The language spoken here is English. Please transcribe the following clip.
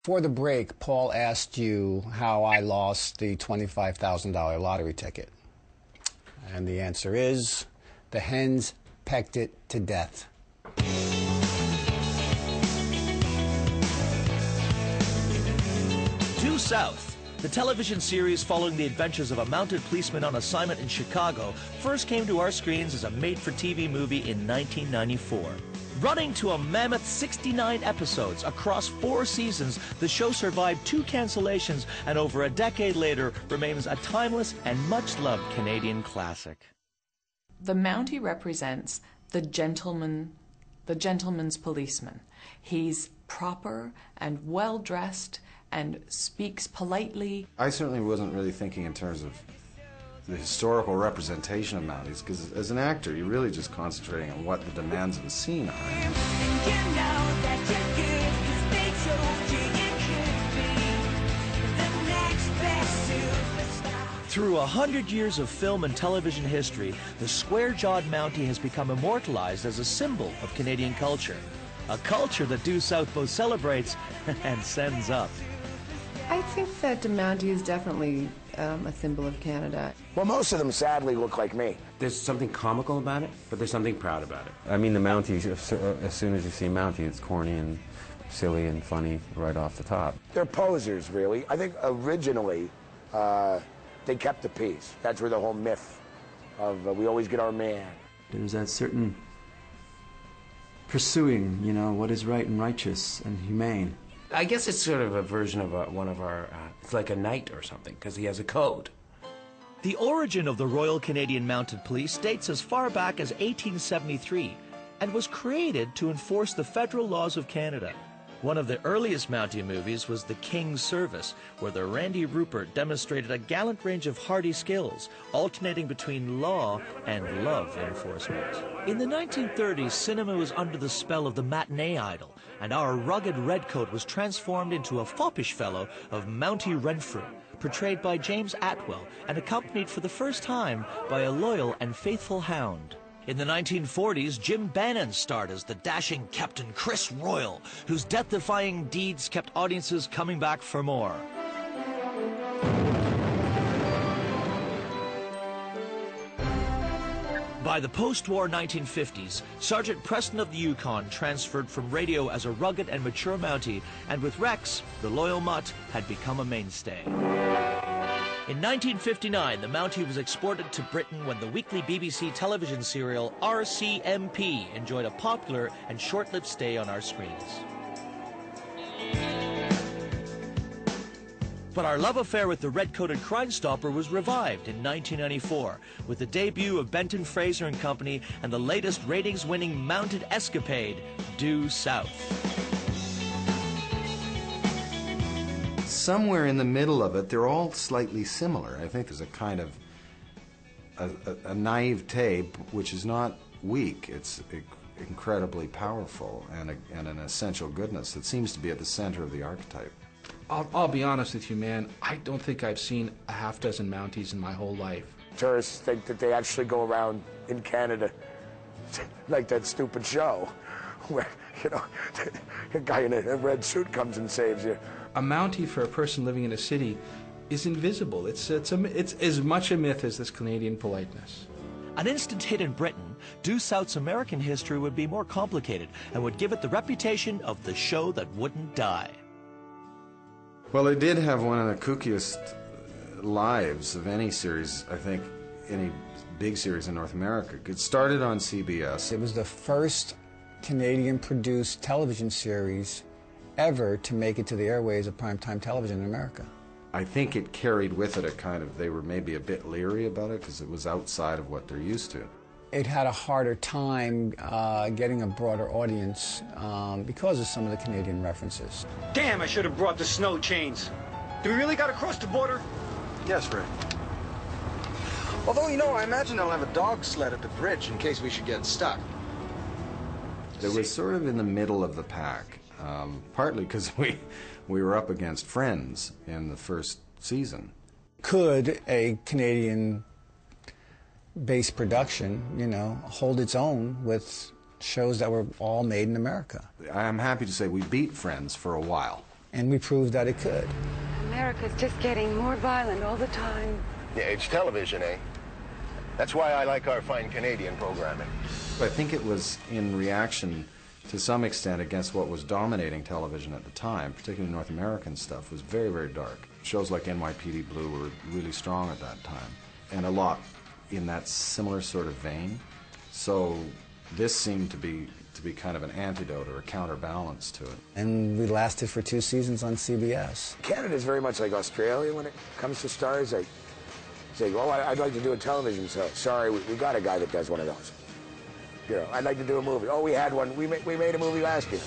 For the break, Paul asked you how I lost the $25,000 lottery ticket. And the answer is, the hens pecked it to death. Due South, the television series following the adventures of a mounted policeman on assignment in Chicago, first came to our screens as a made-for-TV movie in 1994. Running to a mammoth 69 episodes across 4 seasons, the show survived 2 cancellations and over a decade later remains a timeless and much-loved Canadian classic. The Mountie represents the gentleman's policeman. He's proper and well-dressed and speaks politely. I certainly wasn't really thinking in terms of the historical representation of Mounties, because as an actor, you're really just concentrating on what the demands of the scene are. Through 100 years of film and television history, the square-jawed Mountie has become immortalized as a symbol of Canadian culture. A culture that Due South both celebrates and sends up. I think that the Mountie is definitely a symbol of Canada. Well, most of them sadly look like me. There's something comical about it, but there's something proud about it. I mean, the Mountie, as soon as you see Mountie, it's corny and silly and funny right off the top. They're posers, really. I think originally they kept the peace. That's where the whole myth of we always get our man. There's that certain pursuing, you know, what is right and righteous and humane. I guess it's sort of a version of one of our, it's like a knight or something, because he has a code. The origin of the Royal Canadian Mounted Police dates as far back as 1873 and was created to enforce the federal laws of Canada. One of the earliest Mountie movies was The King's Service, where the Randy Rupert demonstrated a gallant range of hardy skills, alternating between law and love enforcement. In the 1930s, cinema was under the spell of the matinee idol, and our rugged redcoat was transformed into a foppish fellow of Mountie Renfrew, portrayed by James Atwell and accompanied for the first time by a loyal and faithful hound. In the 1940s, Jim Bannon starred as the dashing Captain Chris Royal, whose death-defying deeds kept audiences coming back for more. By the post-war 1950s, Sergeant Preston of the Yukon transferred from radio as a rugged and mature Mountie, and with Rex, the loyal mutt had become a mainstay. In 1959, the Mountie was exported to Britain when the weekly BBC television serial RCMP enjoyed a popular and short-lived stay on our screens. But our love affair with the red-coated Crime Stopper was revived in 1994 with the debut of Benton Fraser and Company and the latest ratings-winning mounted escapade, Due South. Somewhere in the middle of it, they're all slightly similar. I think there's a kind of a naivete, which is not weak. It's incredibly powerful and an essential goodness that seems to be at the center of the archetype. I'll be honest with you, man. I don't think I've seen a half dozen Mounties in my whole life. Tourists think that they actually go around in Canada like that stupid show where, you know, a guy in a red suit comes and saves you. A Mountie for a person living in a city is invisible. It's as much a myth as this Canadian politeness. An instant hit in Britain, Due South's American history would be more complicated and would give it the reputation of the show that wouldn't die. Well, it did have one of the kookiest lives of any series, I think, any big series in North America. It started on CBS. It was the first Canadian-produced television series ever to make it to the airways of primetime television in America. I think it carried with it a kind of, they were maybe a bit leery about it because it was outside of what they're used to. It had a harder time getting a broader audience because of some of the Canadian references. Damn, I should have brought the snow chains. Do we really got to cross the border? Yes, Rick. Although, you know, I imagine they'll have a dog sled at the bridge in case we should get stuck. It was sort of in the middle of the pack, partly because we were up against Friends in the first season. Could a Canadian base production, you know, hold its own with shows that were all made in America? I'm happy to say we beat Friends for a while. and we proved that it could. America's just getting more violent all the time. Yeah, it's television, eh? That's why I like our fine Canadian programming. I think it was in reaction to some extent against what was dominating television at the time, particularly North American stuff, was very, very dark. Shows like NYPD Blue were really strong at that time, and a lot in that similar sort of vein. So this seemed to be kind of an antidote or a counterbalance to it. And we lasted for 2 seasons on CBS. Canada's very much like Australia when it comes to stars. They say, "Oh, I'd like to do a television show." Sorry, we got a guy that does one of those. You know, I'd like to do a movie. Oh, we had one. We made a movie last year.